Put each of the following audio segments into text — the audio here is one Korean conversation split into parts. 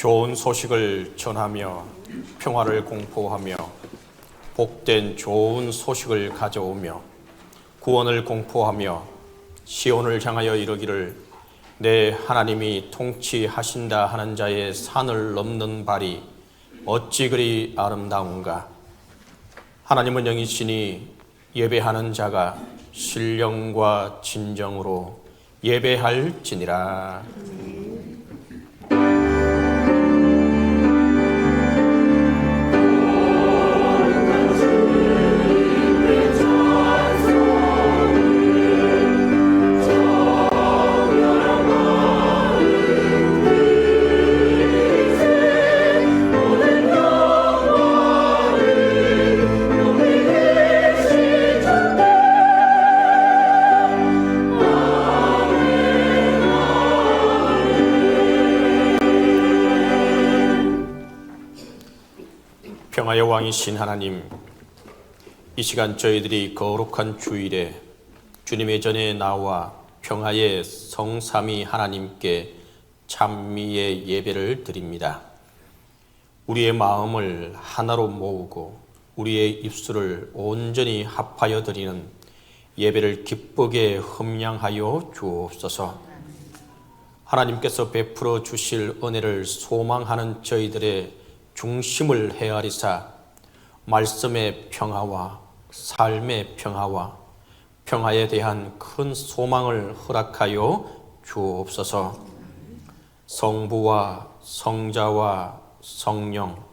좋은 소식을 전하며 평화를 공포하며 복된 좋은 소식을 가져오며 구원을 공포하며 시온을 향하여 이르기를 내 하나님이 통치하신다 하는 자의 산을 넘는 발이 어찌 그리 아름다운가. 하나님은 영이시니 예배하는 자가 신령과 진정으로 예배할지니라. 평화의 왕이신 하나님, 이 시간 저희들이 거룩한 주일에 주님의 전에 나와 평화의 성삼위 하나님께 찬미의 예배를 드립니다. 우리의 마음을 하나로 모으고 우리의 입술을 온전히 합하여 드리는 예배를 기쁘게 흠양하여 주옵소서. 하나님께서 베풀어 주실 은혜를 소망하는 저희들의 중심을 헤아리사 말씀의 평화와 삶의 평화와 평화에 대한 큰 소망을 허락하여 주옵소서. 성부와 성자와 성령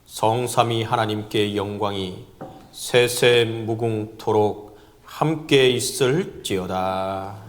성삼위 하나님께 영광이 세세 무궁토록 함께 있을지어다.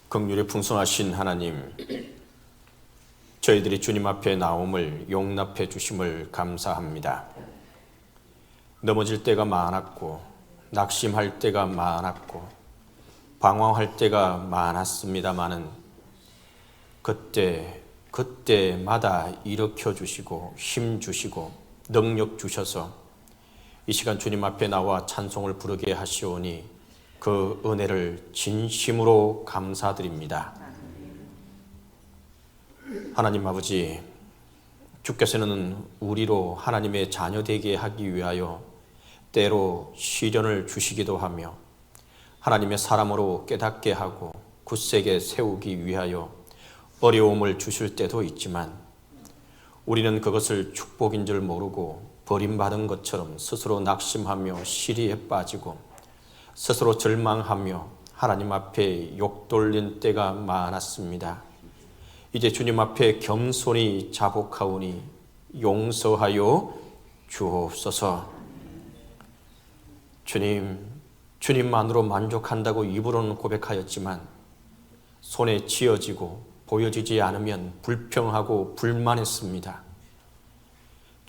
긍휼이 풍성하신 하나님, 저희들이 주님 앞에 나옴을 용납해 주심을 감사합니다. 넘어질 때가 많았고 낙심할 때가 많았고 방황할 때가 많았습니다마는 그때마다 일으켜 주시고 힘 주시고 능력 주셔서 이 시간 주님 앞에 나와 찬송을 부르게 하시오니 그 은혜를 진심으로 감사드립니다. 하나님 아버지, 주께서는 우리로 하나님의 자녀 되게 하기 위하여 때로 시련을 주시기도 하며 하나님의 사람으로 깨닫게 하고 굳세게 세우기 위하여 어려움을 주실 때도 있지만 우리는 그것을 축복인 줄 모르고 버림받은 것처럼 스스로 낙심하며 시리에 빠지고 스스로 절망하며 하나님 앞에 욕 돌린 때가 많았습니다. 이제 주님 앞에 겸손히 자복하오니 용서하여 주옵소서. 주님만으로 만족한다고 입으로는 고백하였지만 손에 쥐어지고 보여지지 않으면 불평하고 불만했습니다.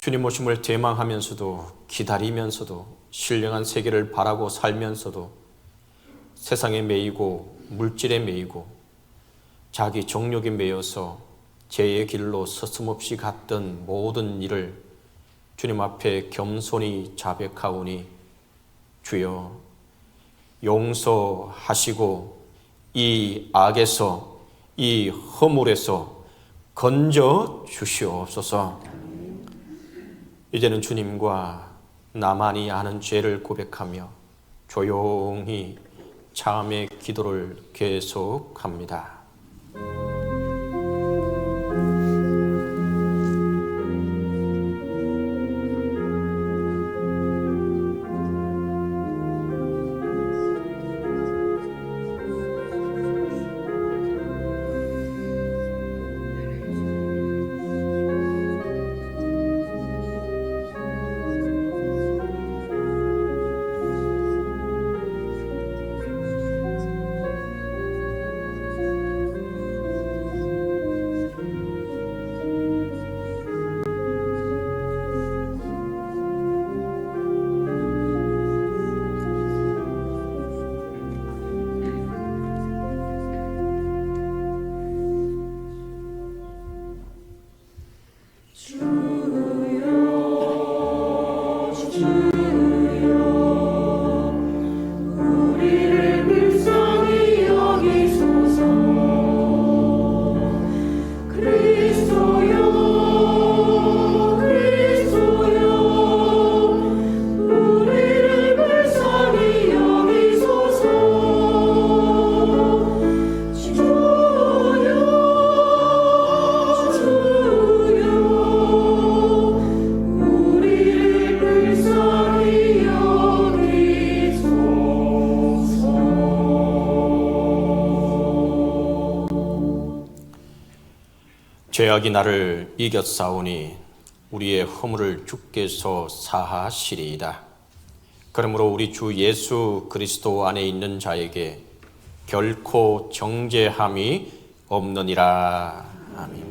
주님 오심을 대망하면서도 기다리면서도 신령한 세계를 바라고 살면서도 세상에 매이고 물질에 매이고 자기 정욕에 매여서 죄의 길로 서슴없이 갔던 모든 일을 주님 앞에 겸손히 자백하오니 주여 용서하시고 이 악에서 이 허물에서 건져 주시옵소서. 이제는 주님과 나만이 아는 죄를 고백하며 조용히 참의 기도를 계속합니다. 죄악이 나를 이겼사오니 우리의 허물을 주께서 사하시리이다. 그러므로 우리 주 예수 그리스도 안에 있는 자에게 결코 정죄함이 없느니라. 아멘.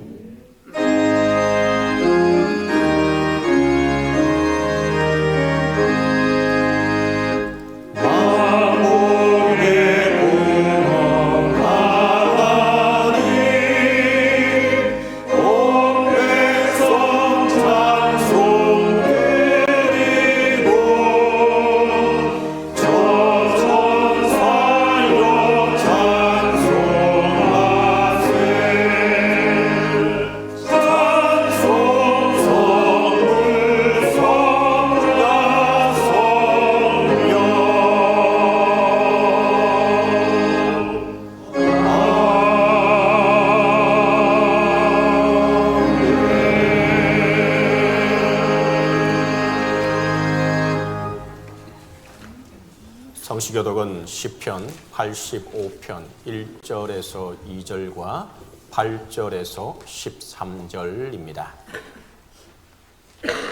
성시교독은 시편 85편 1절에서 2절과 8절에서 13절입니다.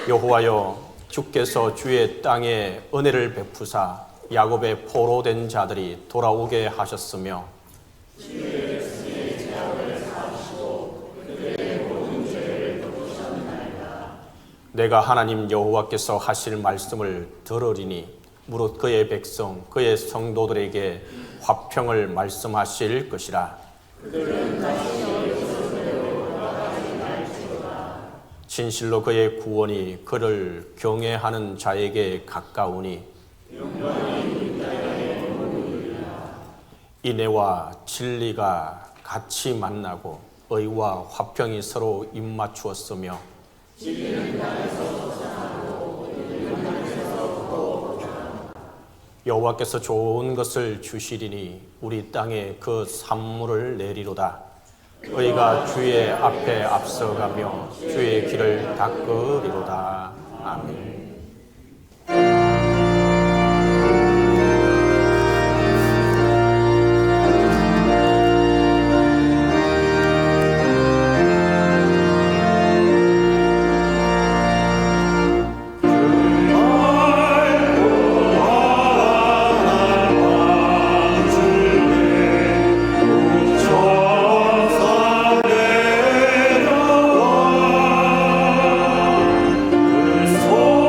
여호와여, 주께서 주의 땅에 은혜를 베푸사 야곱의 포로된 자들이 돌아오게 하셨으며 내가 하나님 여호와께서 하실 말씀을 들으리니 무릇 그의 백성, 그의 성도들에게 화평을 말씀하실 것이라. 진실로 그의 구원이 그를 경외하는 자에게 가까우니 인애와 진리가 같이 만나고 의와 화평이 서로 입맞추었으며 여호와께서 좋은 것을 주시리니 우리 땅에 그 산물을 내리로다. 의가 주의 앞에 앞서가며 주의 길을 닦으리로다. 아멘. Oh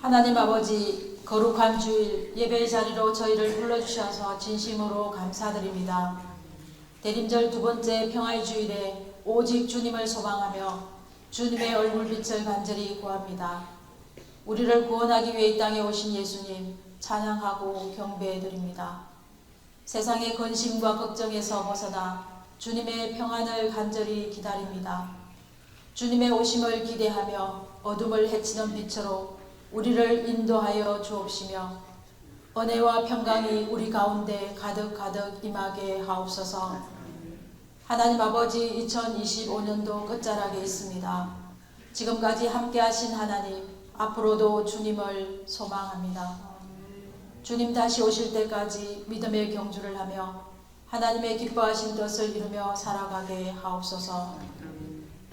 하나님 아버지, 거룩한 주일 예배의 자리로 저희를 불러주셔서 진심으로 감사드립니다. 대림절 두 번째 평화의 주일에 오직 주님을 소망하며 주님의 얼굴빛을 간절히 구합니다. 우리를 구원하기 위해 이 땅에 오신 예수님 찬양하고 경배해드립니다. 세상의 근심과 걱정에서 벗어나 주님의 평안을 간절히 기다립니다. 주님의 오심을 기대하며 어둠을 헤치는 빛으로 우리를 인도하여 주옵시며 은혜와 평강이 우리 가운데 가득 임하게 하옵소서. 하나님 아버지, 2025년도 끝자락에 있습니다. 지금까지 함께하신 하나님, 앞으로도 주님을 소망합니다. 주님 다시 오실 때까지 믿음의 경주를 하며 하나님의 기뻐하신 뜻을 이루며 살아가게 하옵소서.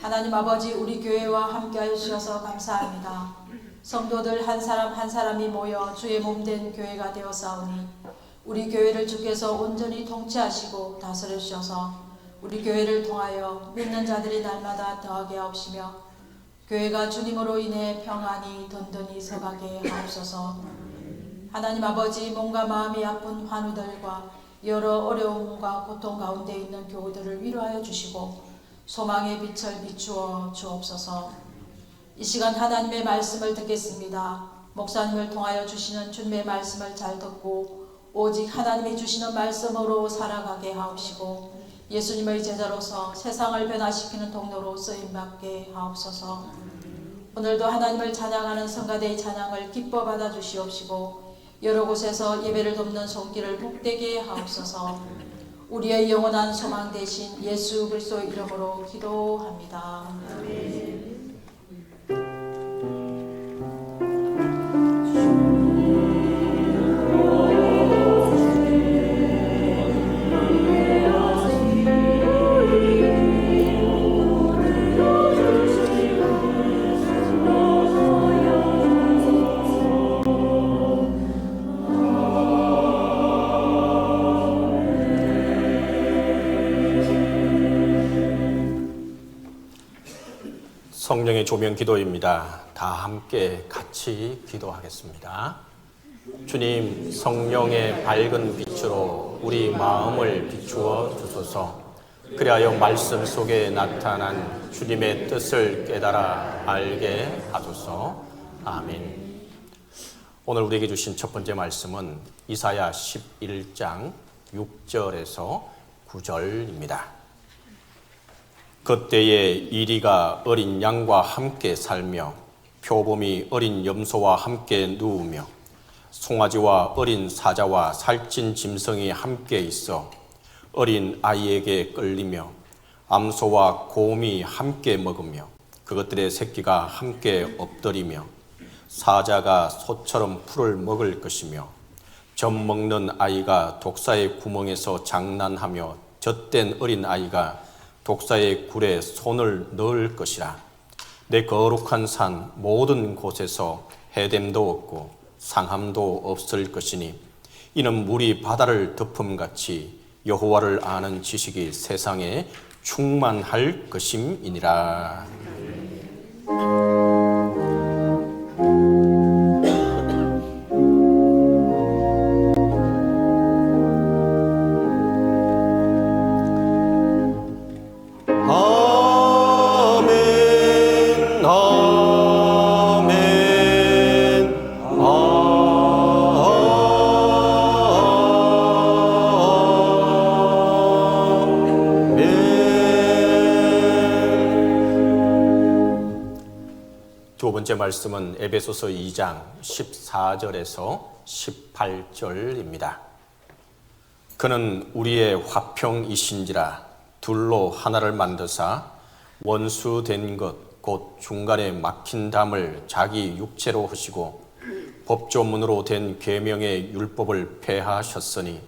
하나님 아버지, 우리 교회와 함께하여 주셔서 감사합니다. 성도들 한 사람 한 사람이 모여 주의 몸된 교회가 되었사오니 우리 교회를 주께서 온전히 통치하시고 다스려 주셔서 우리 교회를 통하여 믿는 자들이 날마다 더하게 하옵시며 교회가 주님으로 인해 평안히 든든히 서가게 하옵소서. 하나님 아버지, 몸과 마음이 아픈 환우들과 여러 어려움과 고통 가운데 있는 교우들을 위로하여 주시고 소망의 빛을 비추어 주옵소서. 이 시간 하나님의 말씀을 듣겠습니다. 목사님을 통하여 주시는 주님의 말씀을 잘 듣고 오직 하나님이 주시는 말씀으로 살아가게 하옵시고 예수님의 제자로서 세상을 변화시키는 통로로 쓰임받게 하옵소서. 오늘도 하나님을 찬양하는 성가대의 찬양을 기뻐 받아 주시옵시고 여러 곳에서 예배를 돕는 손길을 복되게 하옵소서. 우리의 영원한 소망 되신 예수 그리스도의 이름으로 기도합니다. 성령의 조명 기도입니다. 다 함께 같이 기도하겠습니다. 주님, 성령의 밝은 빛으로 우리 마음을 비추어 주소서. 그리하여 말씀 속에 나타난 주님의 뜻을 깨달아 알게 하소서. 아멘. 오늘 우리에게 주신 첫 번째 말씀은 이사야 11장 6절에서 9절입니다. 그때에 이리가 어린 양과 함께 살며 표범이 어린 염소와 함께 누우며 송아지와 어린 사자와 살찐 짐승이 함께 있어 어린 아이에게 끌리며 암소와 곰이 함께 먹으며 그것들의 새끼가 함께 엎드리며 사자가 소처럼 풀을 먹을 것이며 젖 먹는 아이가 독사의 구멍에서 장난하며 젖된 어린 아이가 독사의 굴에 손을 넣을 것이라. 내 거룩한 산 모든 곳에서 해됨도 없고 상함도 없을 것이니 이는 물이 바다를 덮음같이 여호와를 아는 지식이 세상에 충만할 것임이니라. 두 번째 말씀은 에베소서 2장 14절에서 18절입니다. 그는 우리의 화평이신지라 둘로 하나를 만드사 원수된 것 곧 중간에 막힌 담을 자기 육체로 하시고 법조문으로 된 계명의 율법을 폐하셨으니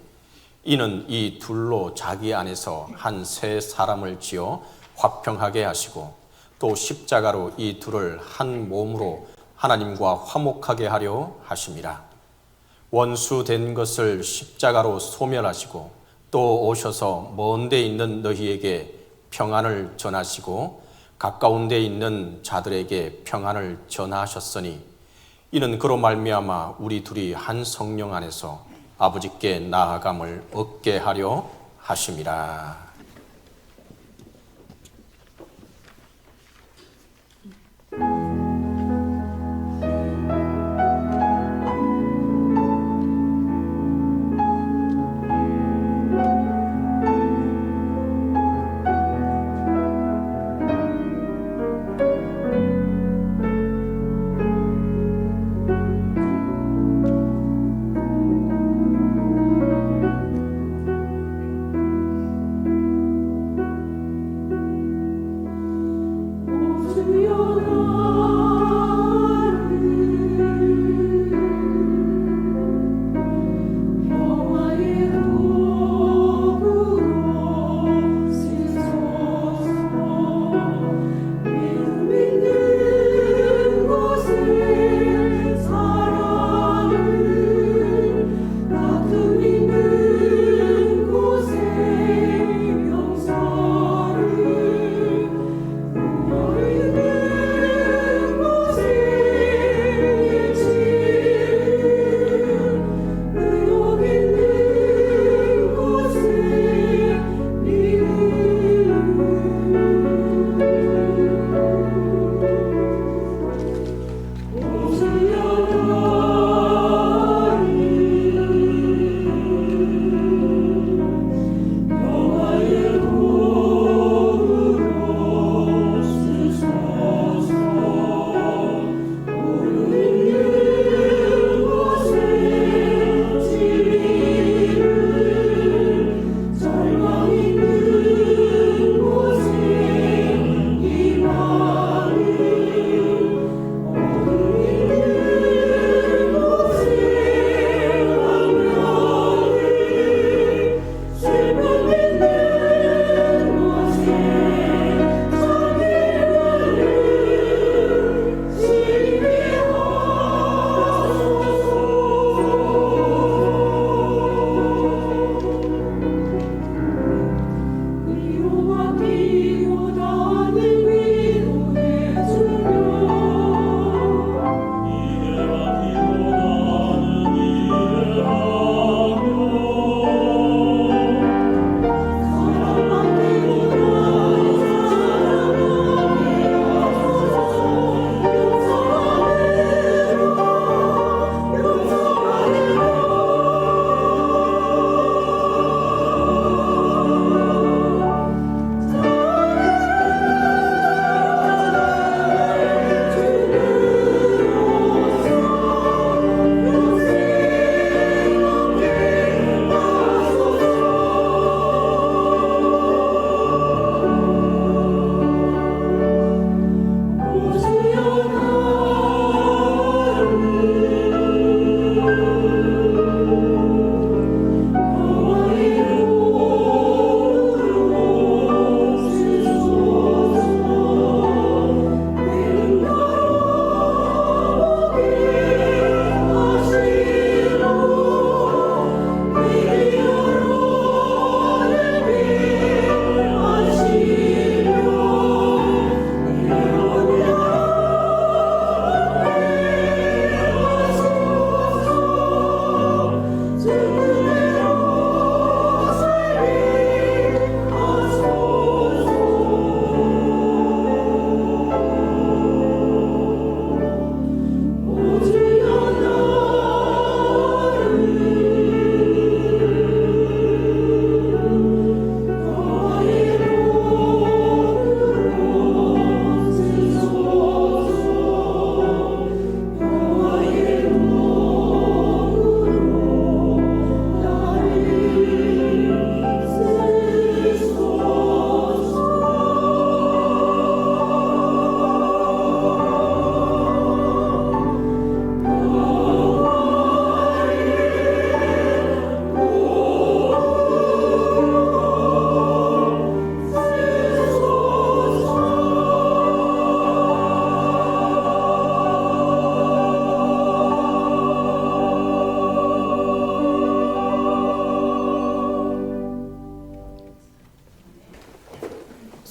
이는 이 둘로 자기 안에서 한 새 사람을 지어 화평하게 하시고 또 십자가로 이 둘을 한 몸으로 하나님과 화목하게 하려 하심이라. 원수된 것을 십자가로 소멸하시고 또 오셔서 먼 데 있는 너희에게 평안을 전하시고 가까운 데 있는 자들에게 평안을 전하셨으니 이는 그로 말미암아 우리 둘이 한 성령 안에서 아버지께 나아감을 얻게 하려 하심이라.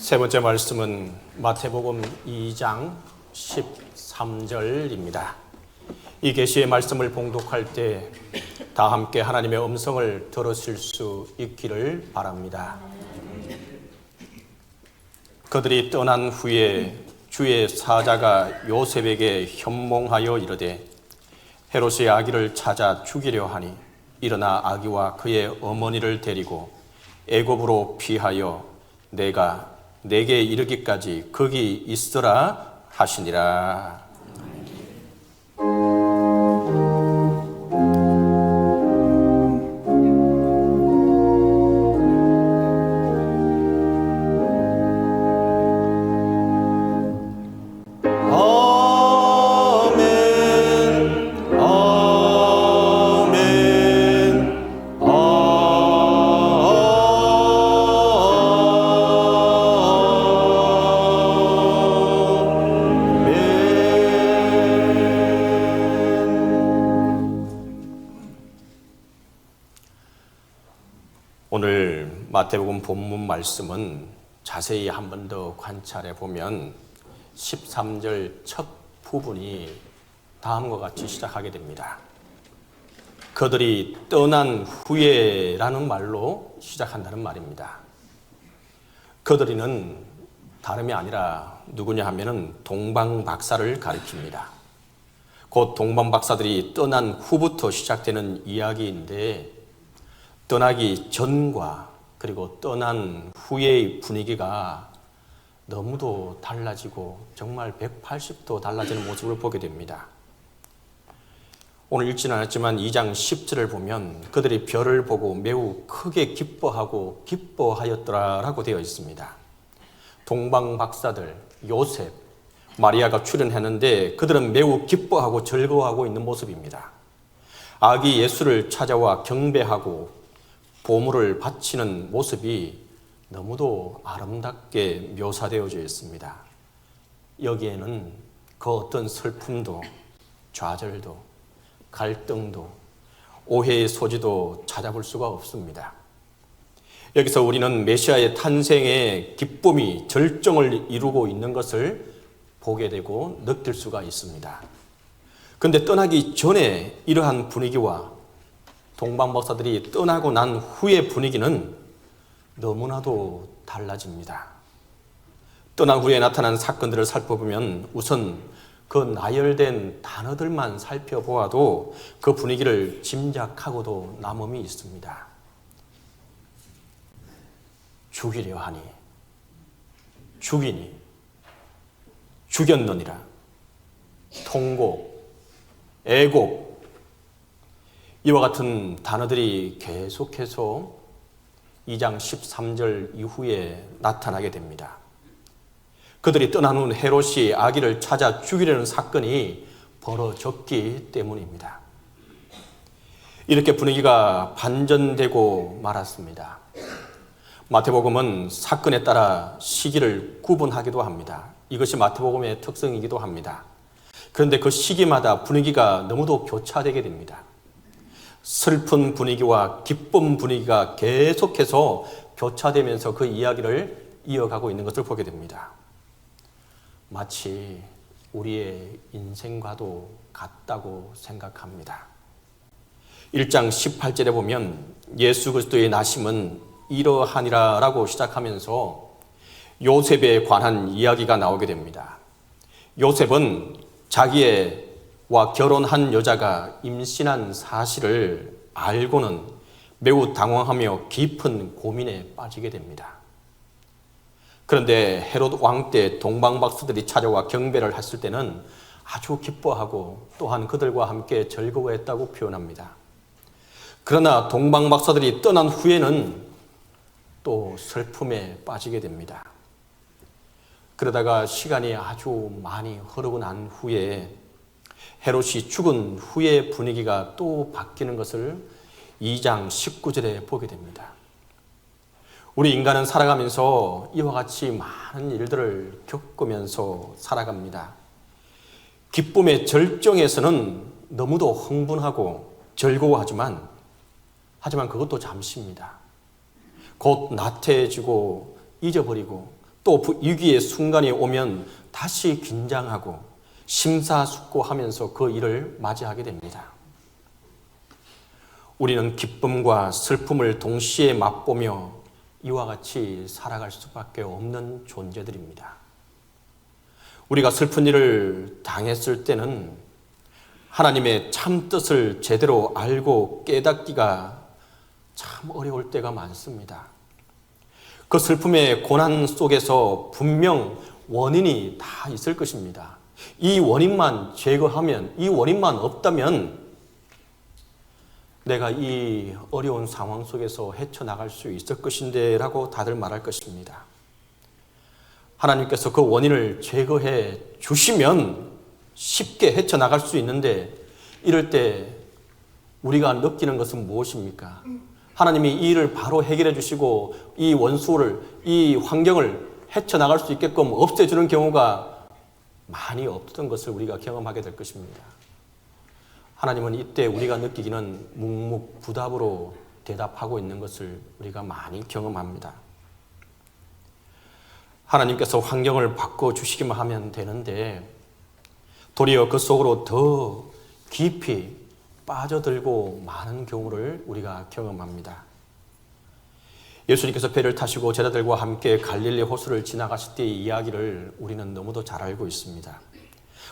세 번째 말씀은 마태복음 2장 13절입니다. 이 계시의 말씀을 봉독할 때 다 함께 하나님의 음성을 들으실 수 있기를 바랍니다. 그들이 떠난 후에 주의 사자가 요셉에게 현몽하여 이르되 헤롯의 아기를 찾아 죽이려 하니 일어나 아기와 그의 어머니를 데리고 애굽으로 피하여 내가 내게 이르기까지 거기 있으라 하시니라. 오늘 마태복음 본문 말씀은 자세히 한 번 더 관찰해 보면 13절 첫 부분이 다음과 같이 시작하게 됩니다. 그들이 떠난 후에라는 말로 시작한다는 말입니다. 그들이는 다름이 아니라 누구냐 하면은 동방박사를 가리킵니다. 곧 동방박사들이 떠난 후부터 시작되는 이야기인데 떠나기 전과 그리고 떠난 후의 분위기가 너무도 달라지고 정말 180도 달라지는 모습을 보게 됩니다. 오늘 읽지는 않았지만 2장 10절을 보면 그들이 별을 보고 매우 크게 기뻐하고 기뻐하였더라라고 되어 있습니다. 동방박사들, 요셉, 마리아가 출연했는데 그들은 매우 기뻐하고 즐거워하고 있는 모습입니다. 아기 예수를 찾아와 경배하고 보물을 바치는 모습이 너무도 아름답게 묘사되어져 있습니다. 여기에는 그 어떤 슬픔도 좌절도 갈등도 오해의 소지도 찾아볼 수가 없습니다. 여기서 우리는 메시아의 탄생의 기쁨이 절정을 이루고 있는 것을 보게 되고 느낄 수가 있습니다. 그런데 떠나기 전에 이러한 분위기와 동방박사들이 떠나고 난 후의 분위기는 너무나도 달라집니다. 떠난 후에 나타난 사건들을 살펴보면 우선 그 나열된 단어들만 살펴보아도 그 분위기를 짐작하고도 남음이 있습니다. 죽이려 하니, 죽이니, 죽였느니라, 통곡, 애곡, 이와 같은 단어들이 계속해서 2장 13절 이후에 나타나게 됩니다. 그들이 떠난 후 헤롯이 아기를 찾아 죽이려는 사건이 벌어졌기 때문입니다. 이렇게 분위기가 반전되고 말았습니다. 마태복음은 사건에 따라 시기를 구분하기도 합니다. 이것이 마태복음의 특성이기도 합니다. 그런데 그 시기마다 분위기가 너무도 교차되게 됩니다. 슬픈 분위기와 기쁜 분위기가 계속해서 교차되면서 그 이야기를 이어가고 있는 것을 보게 됩니다. 마치 우리의 인생과도 같다고 생각합니다. 1장 18절에 보면 예수 그리스도의 나심은 이러하니라 라고 시작하면서 요셉에 관한 이야기가 나오게 됩니다. 요셉은 자기와 결혼한 여자가 임신한 사실을 알고는 매우 당황하며 깊은 고민에 빠지게 됩니다. 그런데 헤롯 왕 때 동방박사들이 찾아와 경배를 했을 때는 아주 기뻐하고 또한 그들과 함께 즐거워했다고 표현합니다. 그러나 동방박사들이 떠난 후에는 또 슬픔에 빠지게 됩니다. 그러다가 시간이 아주 많이 흐르고 난 후에 헤롯이 죽은 후의 분위기가 또 바뀌는 것을 2장 19절에 보게 됩니다. 우리 인간은 살아가면서 이와 같이 많은 일들을 겪으면서 살아갑니다. 기쁨의 절정에서는 너무도 흥분하고 즐거워하지만 그것도 잠시입니다. 곧 나태해지고 잊어버리고 또 위기의 순간이 오면 다시 긴장하고 심사숙고하면서 그 일을 맞이하게 됩니다. 우리는 기쁨과 슬픔을 동시에 맛보며 이와 같이 살아갈 수밖에 없는 존재들입니다. 우리가 슬픈 일을 당했을 때는 하나님의 참 뜻을 제대로 알고 깨닫기가 참 어려울 때가 많습니다. 그 슬픔의 고난 속에서 분명 원인이 다 있을 것입니다. 이 원인만 제거하면, 이 원인만 없다면 내가 이 어려운 상황 속에서 헤쳐나갈 수 있을 것인데 라고 다들 말할 것입니다. 하나님께서 그 원인을 제거해 주시면 쉽게 헤쳐나갈 수 있는데, 이럴 때 우리가 느끼는 것은 무엇입니까? 하나님이 이 일을 바로 해결해 주시고 이 원수를, 이 환경을 헤쳐나갈 수 있게끔 없애주는 경우가 많이 없던 것을 우리가 경험하게 될 것입니다. 하나님은 이때 우리가 느끼기는 묵묵부답으로 대답하고 있는 것을 우리가 많이 경험합니다. 하나님께서 환경을 바꿔주시기만 하면 되는데 도리어 그 속으로 더 깊이 빠져들고 많은 경우를 우리가 경험합니다. 예수님께서 배를 타시고 제자들과 함께 갈릴리 호수를 지나가실 때의 이야기를 우리는 너무도 잘 알고 있습니다.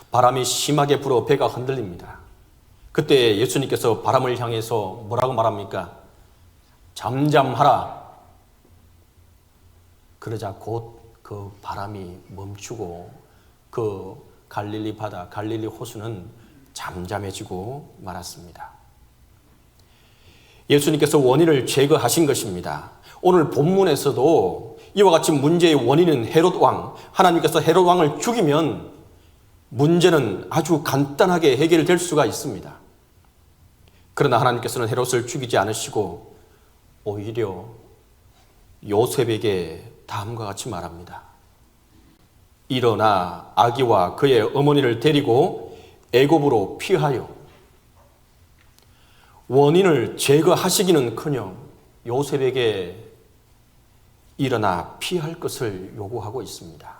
바람이 심하게 불어 배가 흔들립니다. 그때 예수님께서 바람을 향해서 뭐라고 말합니까? 잠잠하라. 그러자 곧 그 바람이 멈추고 그 갈릴리 바다, 갈릴리 호수는 잠잠해지고 말았습니다. 예수님께서 원인을 제거하신 것입니다. 오늘 본문에서도 이와 같이 문제의 원인은 헤롯 왕, 하나님께서 헤롯 왕을 죽이면 문제는 아주 간단하게 해결될 수가 있습니다. 그러나 하나님께서는 헤롯을 죽이지 않으시고 오히려 요셉에게 다음과 같이 말합니다. 일어나 아기와 그의 어머니를 데리고 애굽으로 피하여. 원인을 제거하시기는커녕 요셉에게 일어나 피할 것을 요구하고 있습니다.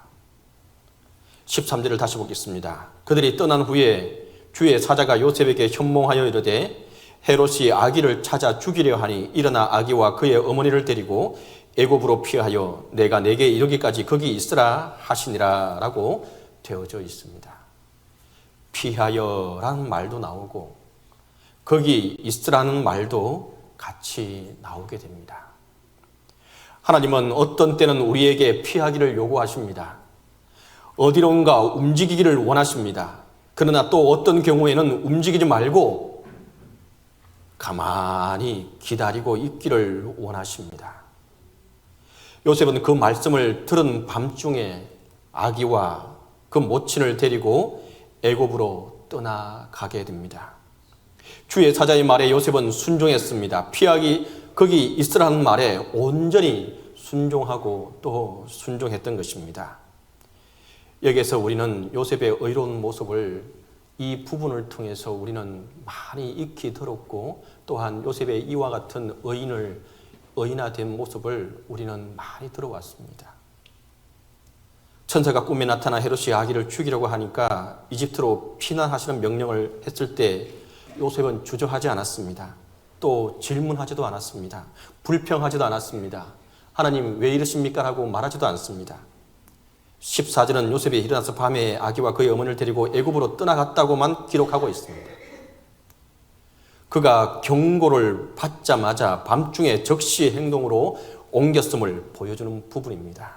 13절을 다시 보겠습니다. 그들이 떠난 후에 주의 사자가 요셉에게 현몽하여 이르되 헤롯이 아기를 찾아 죽이려 하니 일어나 아기와 그의 어머니를 데리고 애굽으로 피하여 내가 내게 이르기까지 거기 있으라 하시니라 라고 되어져 있습니다. 피하여라는 말도 나오고 거기 있으라는 말도 같이 나오게 됩니다. 하나님은 어떤 때는 우리에게 피하기를 요구하십니다. 어디론가 움직이기를 원하십니다. 그러나 또 어떤 경우에는 움직이지 말고 가만히 기다리고 있기를 원하십니다. 요셉은 그 말씀을 들은 밤중에 아기와 그 모친을 데리고 애굽으로 떠나가게 됩니다. 주의 사자의 말에 요셉은 순종했습니다. 피하기 거기 있으라는 말에 온전히 순종하고 또 순종했던 것입니다. 여기에서 우리는 요셉의 의로운 모습을 이 부분을 통해서 우리는 많이 익히 들었고 또한 요셉의 이와 같은 의인화된 모습을 우리는 많이 들어왔습니다. 천사가 꿈에 나타나 헤롯이 아기를 죽이려고 하니까 이집트로 피난하시는 명령을 했을 때 요셉은 주저하지 않았습니다. 또 질문하지도 않았습니다. 불평하지도 않았습니다. 하나님 왜 이러십니까? 라고 말하지도 않습니다. 14절은 요셉이 일어나서 밤에 아기와 그의 어머니를 데리고 애굽으로 떠나갔다고만 기록하고 있습니다. 그가 경고를 받자마자 밤중에 즉시 행동으로 옮겼음을 보여주는 부분입니다.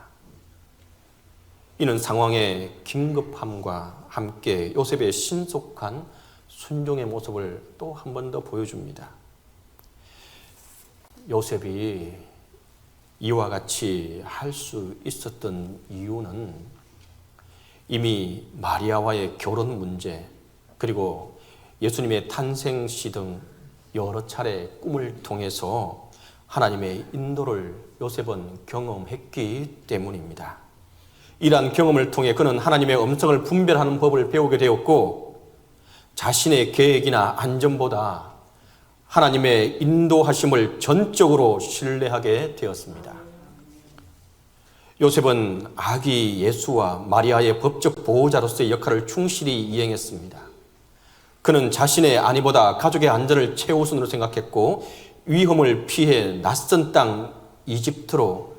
이는 상황의 긴급함과 함께 요셉의 신속한 순종의 모습을 또 한 번 더 보여줍니다. 요셉이 이와 같이 할 수 있었던 이유는 이미 마리아와의 결혼 문제 그리고 예수님의 탄생시 등 여러 차례 꿈을 통해서 하나님의 인도를 요셉은 경험했기 때문입니다. 이러한 경험을 통해 그는 하나님의 음성을 분별하는 법을 배우게 되었고 자신의 계획이나 안전보다 하나님의 인도하심을 전적으로 신뢰하게 되었습니다. 요셉은 아기 예수와 마리아의 법적 보호자로서의 역할을 충실히 이행했습니다. 그는 자신의 안위보다 가족의 안전을 최우선으로 생각했고 위험을 피해 낯선 땅 이집트로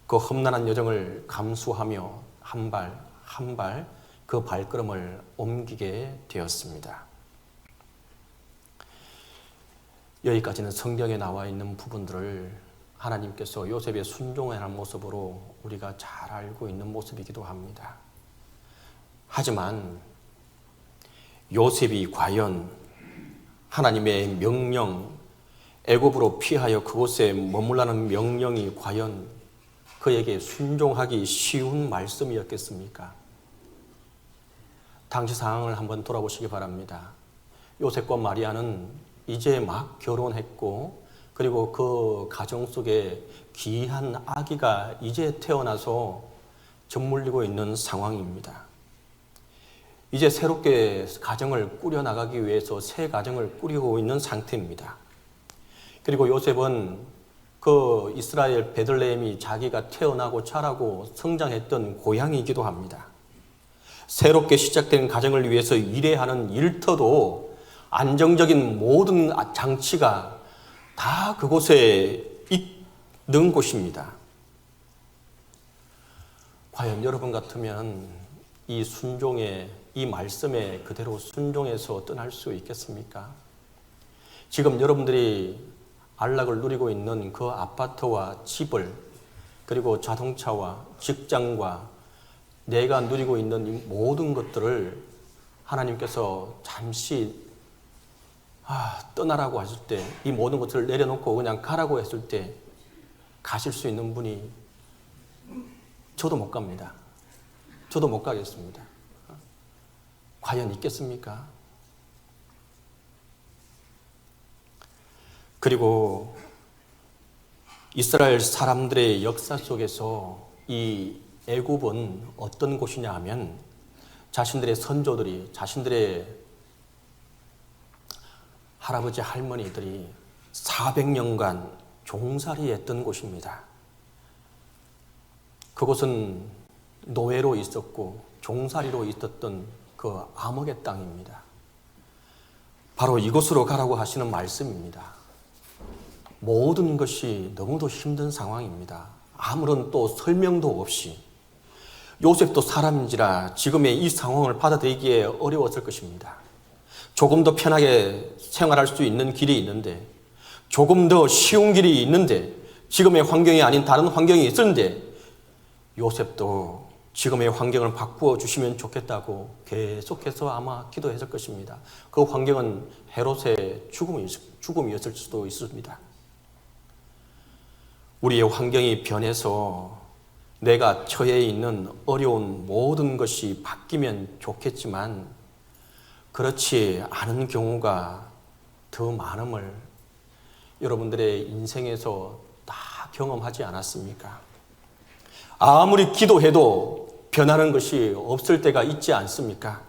그 험난한 여정을 감수하며 한 발 한 발 그 발걸음을 옮기게 되었습니다. 여기까지는 성경에 나와 있는 부분들을 하나님께서 요셉의 순종하는 모습으로 우리가 잘 알고 있는 모습이기도 합니다. 하지만 요셉이 과연 하나님의 명령, 애굽으로 피하여 그곳에 머물라는 명령이 과연 그에게 순종하기 쉬운 말씀이었겠습니까? 당시 상황을 한번 돌아보시기 바랍니다. 요셉과 마리아는 이제 막 결혼했고 그리고 그 가정 속에 귀한 아기가 이제 태어나서 짓물리고 있는 상황입니다. 이제 새롭게 가정을 꾸려나가기 위해서 새 가정을 꾸리고 있는 상태입니다. 그리고 요셉은 그 이스라엘 베들레헴이 자기가 태어나고 자라고 성장했던 고향이기도 합니다. 새롭게 시작된 가정을 위해서 일해하는 일터도 안정적인 모든 장치가 다 그곳에 있는 곳입니다. 과연 여러분 같으면 이 순종에, 이 말씀에 그대로 순종해서 떠날 수 있겠습니까? 지금 여러분들이 안락을 누리고 있는 그 아파트와 집을, 그리고 자동차와 직장과 내가 누리고 있는 이 모든 것들을 하나님께서 잠시 떠나라고 하실 때, 이 모든 것들을 내려놓고 그냥 가라고 했을 때 가실 수 있는 분이 저도 못 갑니다. 저도 못 가겠습니다. 과연 있겠습니까? 그리고 이스라엘 사람들의 역사 속에서 이 애굽은 어떤 곳이냐 하면 자신들의 선조들이, 자신들의 할아버지 할머니들이 400년간 종살이했던 곳입니다. 그곳은 노예로 있었고 종살이로 있었던 그 암흑의 땅입니다. 바로 이곳으로 가라고 하시는 말씀입니다. 모든 것이 너무도 힘든 상황입니다. 아무런 또 설명도 없이. 요셉도 사람인지라 지금의 이 상황을 받아들이기에 어려웠을 것입니다. 조금 더 편하게 생활할 수 있는 길이 있는데, 조금 더 쉬운 길이 있는데, 지금의 환경이 아닌 다른 환경이 있었는데, 요셉도 지금의 환경을 바꾸어 주시면 좋겠다고 계속해서 아마 기도했을 것입니다. 그 환경은 헤롯의 죽음이었을 수도 있습니다. 우리의 환경이 변해서 내가 처해 있는 어려운 모든 것이 바뀌면 좋겠지만 그렇지 않은 경우가 더 많음을 여러분들의 인생에서 다 경험하지 않았습니까? 아무리 기도해도 변하는 것이 없을 때가 있지 않습니까?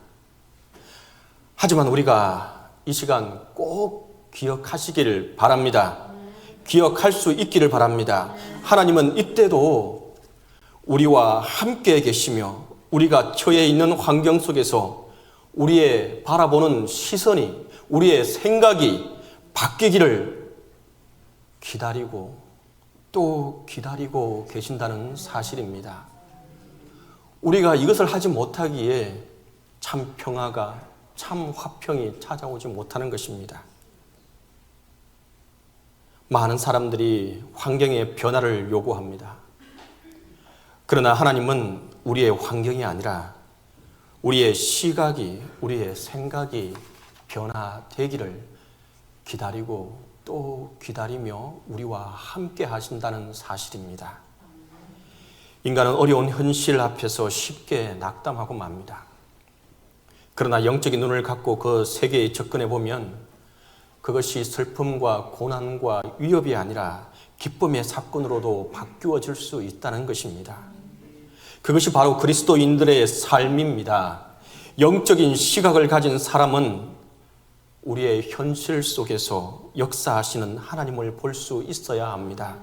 하지만 우리가 이 시간 꼭 기억하시길 바랍니다. 기억할 수 있기를 바랍니다. 하나님은 이때도 우리와 함께 계시며 우리가 처해 있는 환경 속에서 우리의 바라보는 시선이, 우리의 생각이 바뀌기를 기다리고 또 기다리고 계신다는 사실입니다. 우리가 이것을 하지 못하기에 참 평화가, 참 화평이 찾아오지 못하는 것입니다. 많은 사람들이 환경의 변화를 요구합니다. 그러나 하나님은 우리의 환경이 아니라 우리의 시각이, 우리의 생각이 변화되기를 기다리고 또 기다리며 우리와 함께 하신다는 사실입니다. 인간은 어려운 현실 앞에서 쉽게 낙담하고 맙니다. 그러나 영적인 눈을 갖고 그 세계에 접근해 보면 그것이 슬픔과 고난과 위협이 아니라 기쁨의 사건으로도 바뀌어질 수 있다는 것입니다. 그것이 바로 그리스도인들의 삶입니다. 영적인 시각을 가진 사람은 우리의 현실 속에서 역사하시는 하나님을 볼 수 있어야 합니다.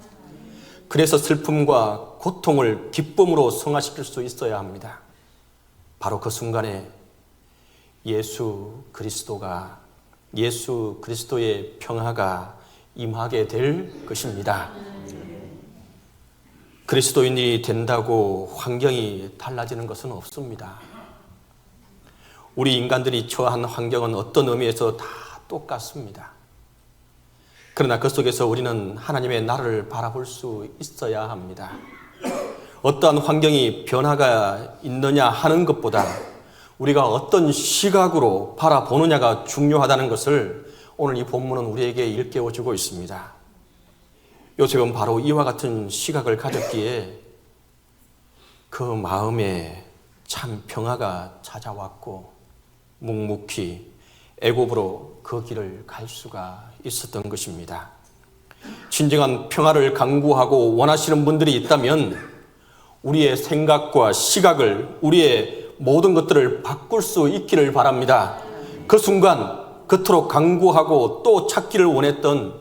그래서 슬픔과 고통을 기쁨으로 승화시킬 수 있어야 합니다. 바로 그 순간에 예수 그리스도의 평화가 임하게 될 것입니다. 그리스도인이 된다고 환경이 달라지는 것은 없습니다. 우리 인간들이 처한 환경은 어떤 의미에서 다 똑같습니다. 그러나 그 속에서 우리는 하나님의 나라를 바라볼 수 있어야 합니다. 어떠한 환경이 변화가 있느냐 하는 것보다 우리가 어떤 시각으로 바라보느냐가 중요하다는 것을 오늘 이 본문은 우리에게 일깨워주고 있습니다. 요셉은 바로 이와 같은 시각을 가졌기에 그 마음에 참 평화가 찾아왔고 묵묵히 애굽으로 그 길을 갈 수가 있었던 것입니다. 진정한 평화를 강구하고 원하시는 분들이 있다면 우리의 생각과 시각을, 우리의 모든 것들을 바꿀 수 있기를 바랍니다. 그 순간 그토록 강구하고 또 찾기를 원했던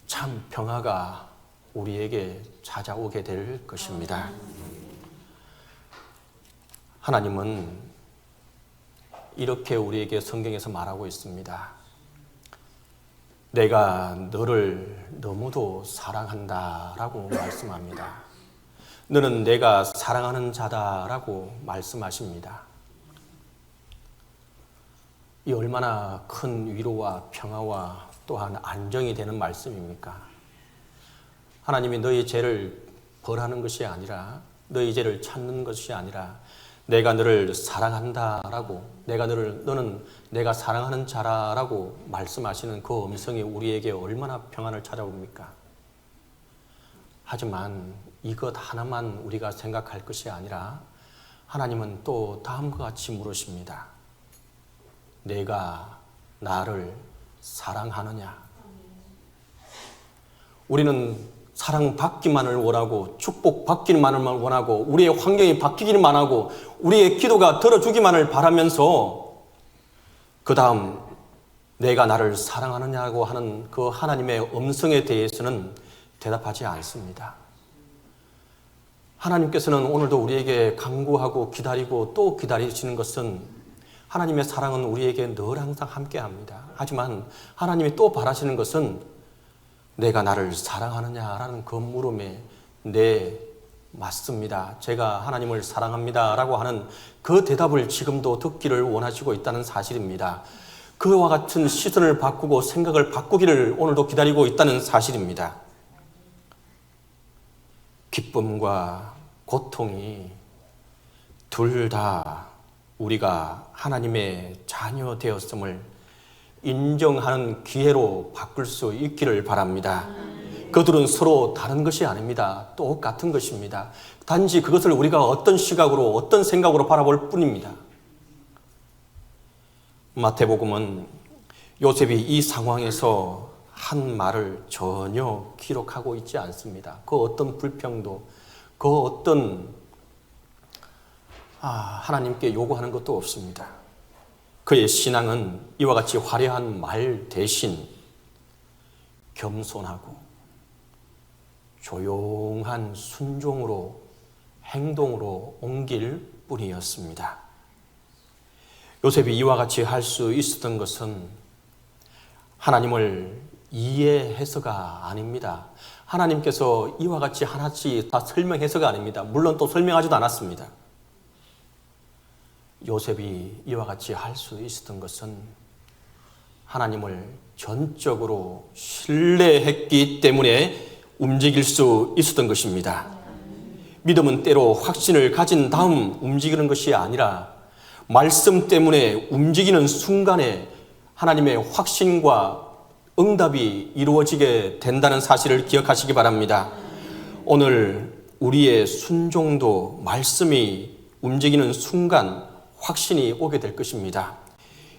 참 평화가 우리에게 찾아오게 될 것입니다. 하나님은 이렇게 우리에게 성경에서 말하고 있습니다. 내가 너를 너무도 사랑한다라고 말씀합니다. 너는 내가 사랑하는 자다라고 말씀하십니다. 이 얼마나 큰 위로와 평화와 또한 안정이 되는 말씀입니까? 하나님이 너희 죄를 벌하는 것이 아니라, 너희 죄를 찾는 것이 아니라 내가 너를 사랑한다라고, 너는 내가 사랑하는 자라라고 말씀하시는 그 음성이 우리에게 얼마나 평안을 찾아옵니까? 하지만 이것 하나만 우리가 생각할 것이 아니라 하나님은 또 다음과 같이 물으십니다. 내가 나를 사랑하느냐? 우리는 사랑받기만을 원하고 축복받기만을 원하고 우리의 환경이 바뀌기만 하고 우리의 기도가 들어주기만을 바라면서 그 다음 내가 나를 사랑하느냐고 하는 그 하나님의 음성에 대해서는 대답하지 않습니다. 하나님께서는 오늘도 우리에게 간구하고 기다리고 또 기다리시는 것은 하나님의 사랑은 우리에게 늘 항상 함께합니다. 하지만 하나님이 또 바라시는 것은 내가 나를 사랑하느냐라는 그 물음에 네, 맞습니다. 제가 하나님을 사랑합니다 라고 하는 그 대답을 지금도 듣기를 원하시고 있다는 사실입니다. 그와 같은 시선을 바꾸고 생각을 바꾸기를 오늘도 기다리고 있다는 사실입니다. 기쁨과 고통이 둘 다 우리가 하나님의 자녀 되었음을 인정하는 기회로 바꿀 수 있기를 바랍니다. 그들은 서로 다른 것이 아닙니다. 똑같은 것입니다. 단지 그것을 우리가 어떤 시각으로, 어떤 생각으로 바라볼 뿐입니다. 마태복음은 요셉이 이 상황에서 한 말을 전혀 기록하고 있지 않습니다. 그 어떤 불평도, 그 어떤 하나님께 요구하는 것도 없습니다. 그의 신앙은 이와 같이 화려한 말 대신 겸손하고 조용한 순종으로 행동으로 옮길 뿐이었습니다. 요셉이 이와 같이 할 수 있었던 것은 하나님을 이해해서가 아닙니다. 하나님께서 이와 같이 하나씩 다 설명해서가 아닙니다. 물론 또 설명하지도 않았습니다. 요셉이 이와 같이 할 수 있었던 것은 하나님을 전적으로 신뢰했기 때문에 움직일 수 있었던 것입니다. 믿음은 때로 확신을 가진 다음 움직이는 것이 아니라 말씀 때문에 움직이는 순간에 하나님의 확신과 응답이 이루어지게 된다는 사실을 기억하시기 바랍니다. 오늘 우리의 순종도 말씀이 움직이는 순간 확신이 오게 될 것입니다.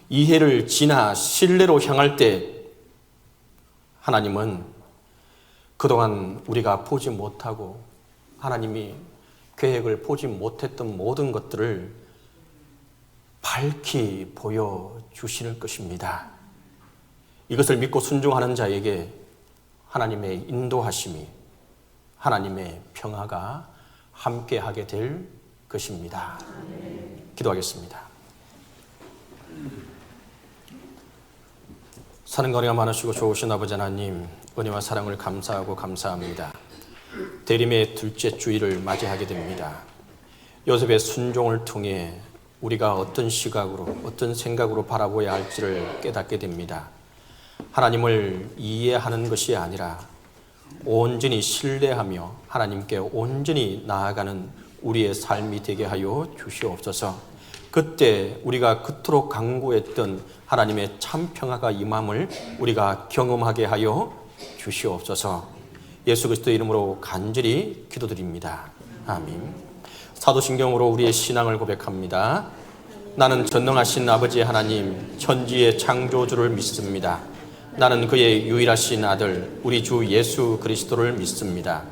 이해를 지나 신뢰로 향할 때 하나님은 그동안 우리가 보지 못하고 하나님이 계획을 보지 못했던 모든 것들을 밝히 보여주실 것입니다. 이것을 믿고 순종하는 자에게 하나님의 인도하심이, 하나님의 평화가 함께하게 될 것입니다. 기도하겠습니다. 사는 은혜가 많으시고 좋으신 아버지 하나님, 은혜와 사랑을 감사하고 감사합니다. 대림의 둘째 주일을 맞이하게 됩니다. 요셉의 순종을 통해 우리가 어떤 시각으로, 어떤 생각으로 바라보아야 할지를 깨닫게 됩니다. 하나님을 이해하는 것이 아니라 온전히 신뢰하며 하나님께 온전히 나아가는 우리의 삶이 되게 하여 주시옵소서. 그때 우리가 그토록 간구했던 하나님의 참 평화가 임함을 우리가 경험하게 하여 주시옵소서. 예수 그리스도의 이름으로 간절히 기도드립니다. 아멘. 사도신경으로 우리의 신앙을 고백합니다. 나는 전능하신 아버지 하나님, 천지의 창조주를 믿습니다. 나는 그의 유일하신 아들 우리 주 예수 그리스도를 믿습니다.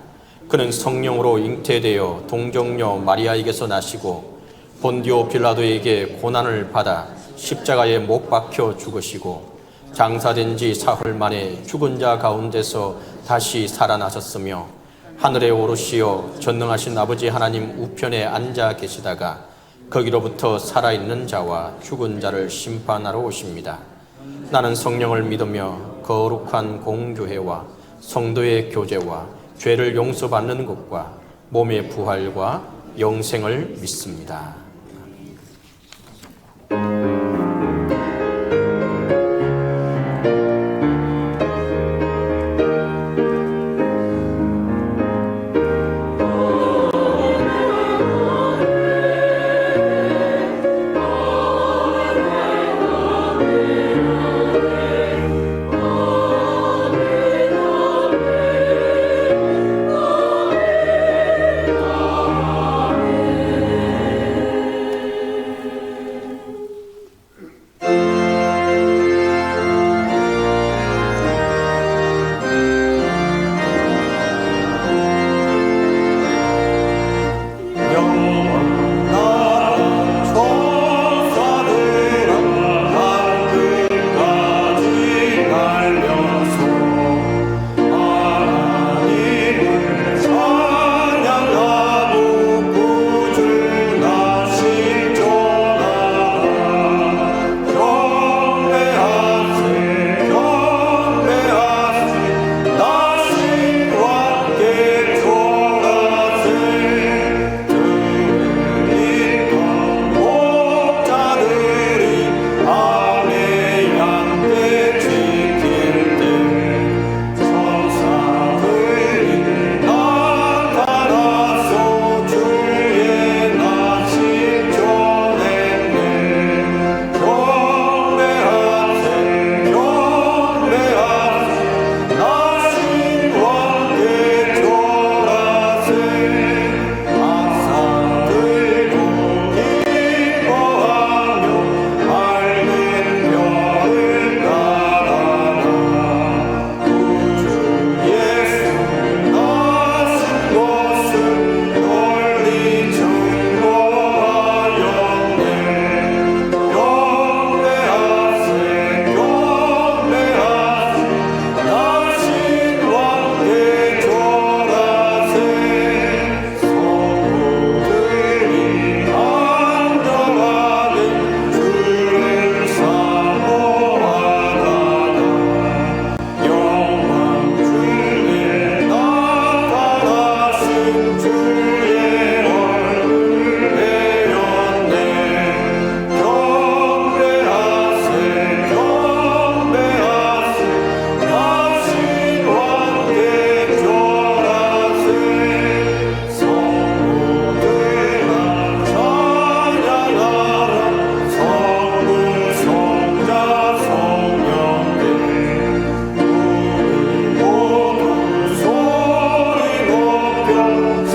그는 성령으로 잉태되어 동정녀 마리아에게서 나시고 본디오 빌라도에게 고난을 받아 십자가에 못 박혀 죽으시고 장사된 지 사흘 만에 죽은 자 가운데서 다시 살아나셨으며 하늘에 오르시어 전능하신 아버지 하나님 우편에 앉아 계시다가 거기로부터 살아있는 자와 죽은 자를 심판하러 오십니다. 나는 성령을 믿으며 거룩한 공교회와 성도의 교제와 죄를 용서받는 것과 몸의 부활과 영생을 믿습니다.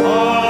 사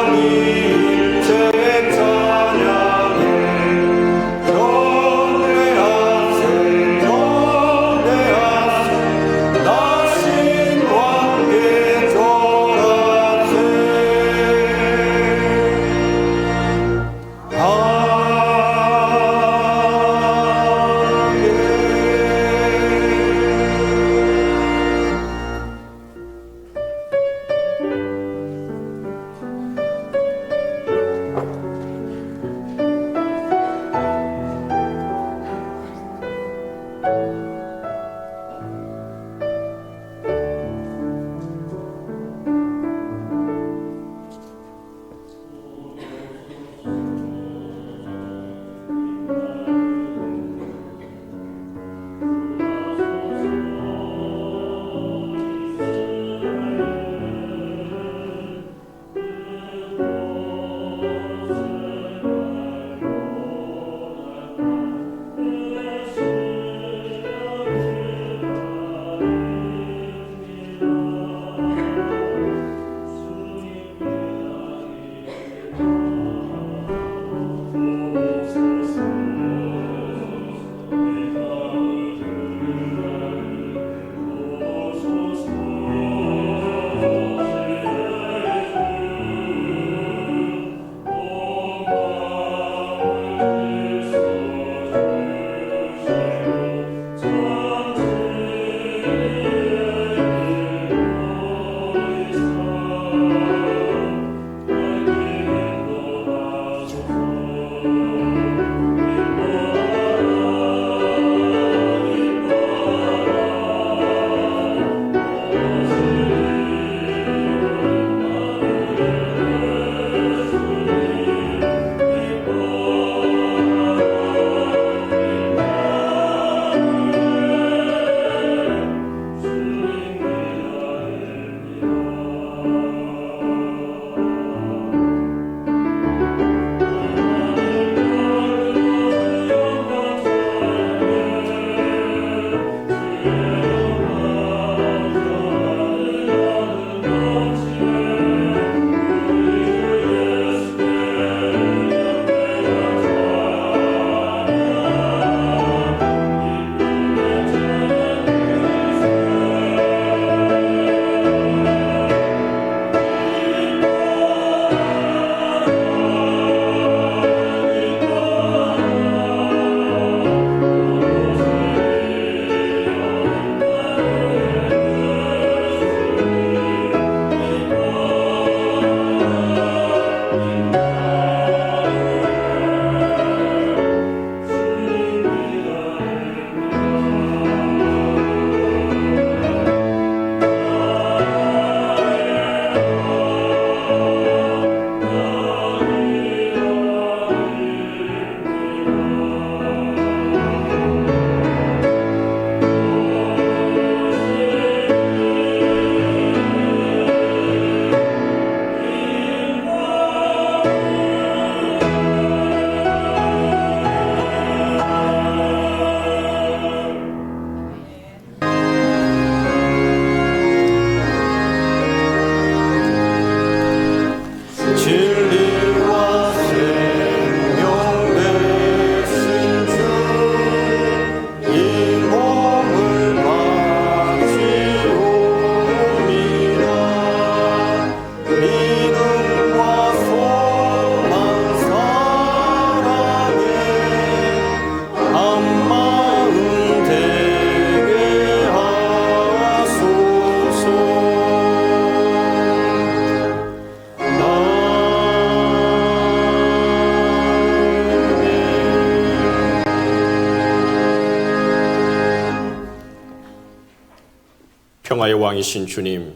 평화의 왕이신 주님,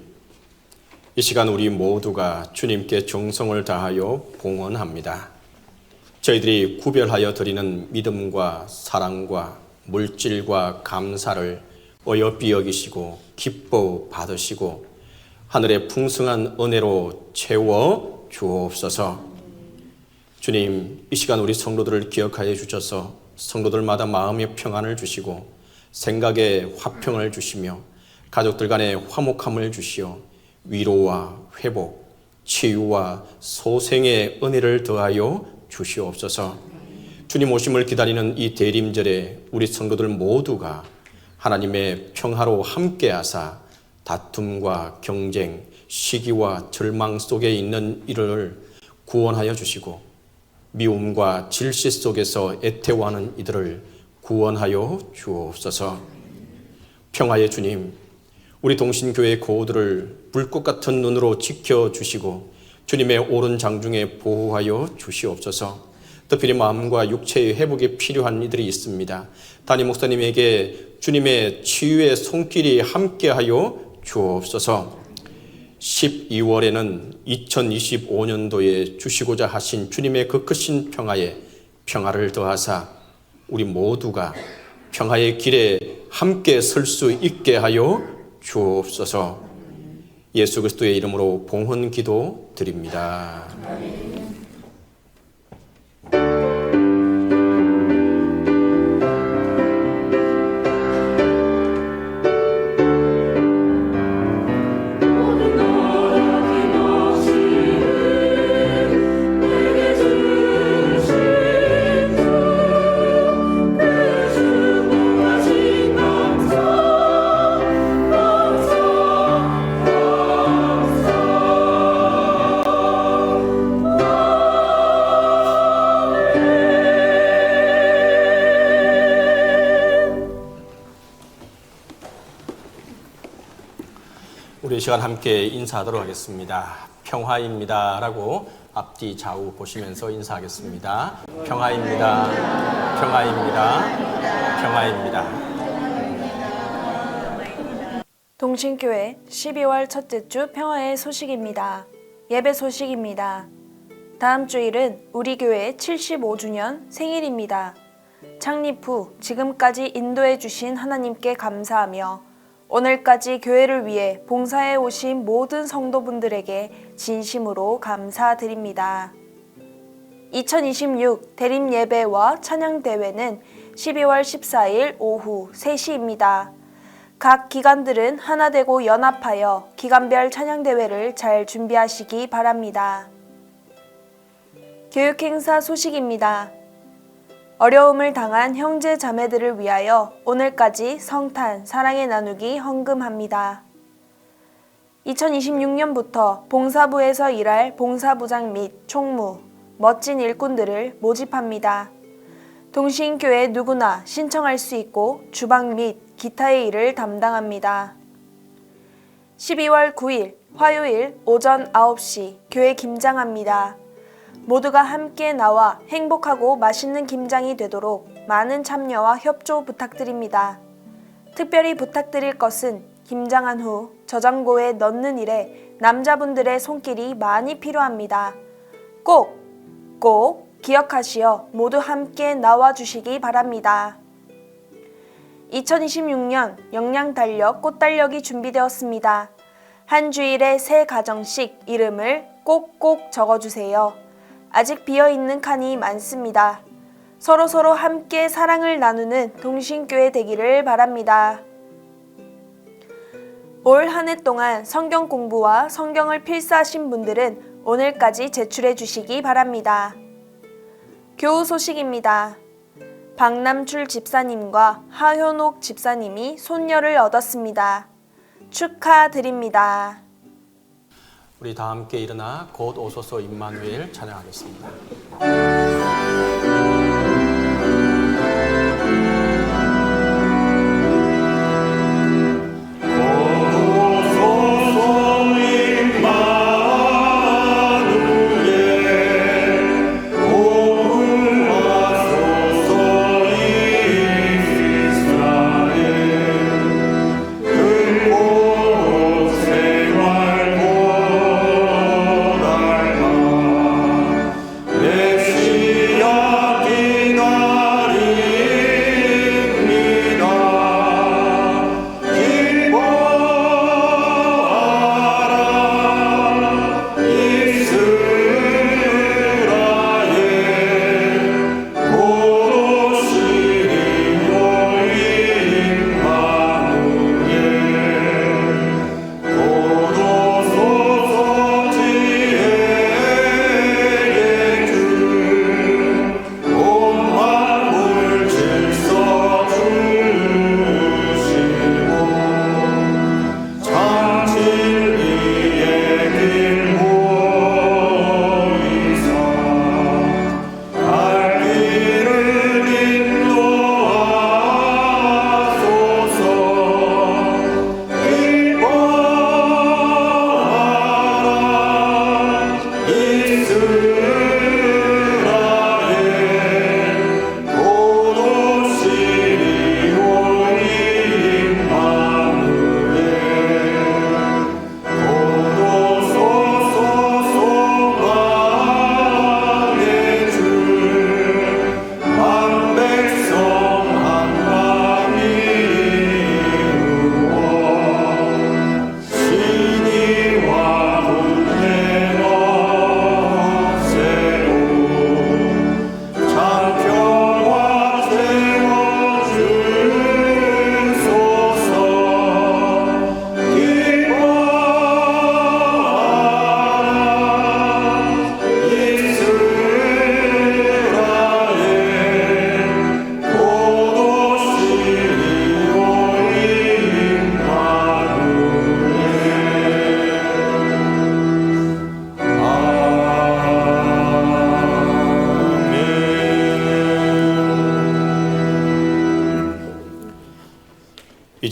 이 시간 우리 모두가 주님께 정성을 다하여 봉헌합니다. 저희들이 구별하여 드리는 믿음과 사랑과 물질과 감사를 어여삐 여기시고 기뻐 받으시고 하늘의 풍성한 은혜로 채워 주옵소서. 주님, 이 시간 우리 성도들을 기억하여 주셔서 성도들마다 마음의 평안을 주시고 생각의 화평을 주시며 가족들 간의 화목함을 주시어 위로와 회복, 치유와 소생의 은혜를 더하여 주시옵소서. 주님 오심을 기다리는 이 대림절에 우리 성도들 모두가 하나님의 평화로 함께하사 다툼과 경쟁, 시기와 절망 속에 있는 이들을 구원하여 주시고 미움과 질시 속에서 애태워하는 이들을 구원하여 주옵소서. 평화의 주님, 우리 동신교회 고우들을 불꽃 같은 눈으로 지켜주시고 주님의 오른 장중에 보호하여 주시옵소서. 특별히 마음과 육체의 회복이 필요한 이들이 있습니다. 담임 목사님에게 주님의 치유의 손길이 함께하여 주옵소서. 12월에는 2025년도에 주시고자 하신 주님의 그 크신 평화에 평화를 더하사 우리 모두가 평화의 길에 함께 설 수 있게 하여 주옵소서. 예수 그리스도의 이름으로 봉헌 기도 드립니다. 우리 이 시간 함께 인사하도록 하겠습니다. 평화입니다 라고 앞뒤 좌우 보시면서 인사하겠습니다. 평화입니다. 평화입니다. 평화입니다. 동신교회 12월 첫째 주 평화의 소식입니다. 예배 소식입니다. 다음 주일은 우리 교회 75주년 생일입니다. 창립 후 지금까지 인도해 주신 하나님께 감사하며 오늘까지 교회를 위해 봉사해 오신 모든 성도분들에게 진심으로 감사드립니다. 2026 대림 예배와 찬양 대회는 12월 14일 오후 3시입니다. 각 기관들은 하나 되고 연합하여 기관별 찬양 대회를 잘 준비하시기 바랍니다. 교육 행사 소식입니다. 어려움을 당한 형제 자매들을 위하여 오늘까지 성탄 사랑의 나누기 헌금합니다. 2026년부터 봉사부에서 일할 봉사부장 및 총무, 멋진 일꾼들을 모집합니다. 동신교회 누구나 신청할 수 있고 주방 및 기타의 일을 담당합니다. 12월 9일 화요일 오전 9시 교회 김장합니다. 모두가 함께 나와 행복하고 맛있는 김장이 되도록 많은 참여와 협조 부탁드립니다. 특별히 부탁드릴 것은 김장한 후 저장고에 넣는 일에 남자분들의 손길이 많이 필요합니다. 꼭 기억하시어 모두 함께 나와주시기 바랍니다. 2026년 영양달력 꽃달력이 준비되었습니다. 한 주일에 3가정씩 이름을 꼭꼭 적어주세요. 아직 비어있는 칸이 많습니다. 서로 함께 사랑을 나누는 동신교회 되기를 바랍니다. 올 한 해 동안 성경 공부와 성경을 필사하신 분들은 오늘까지 제출해 주시기 바랍니다. 교우 소식입니다. 박남출 집사님과 하현옥 집사님이 손녀를 얻었습니다. 축하드립니다. 우리 다 함께 일어나 곧 오소서 임마누엘 찬양하겠습니다. 오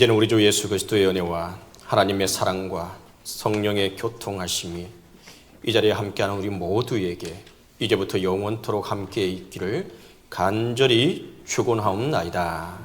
이제는 우리 주 예수 그리스도의 은혜와 하나님의 사랑과 성령의 교통하심이 이 자리에 함께하는 우리 모두에게 이제부터 영원토록 함께 있기를 간절히 축원하옵나이다.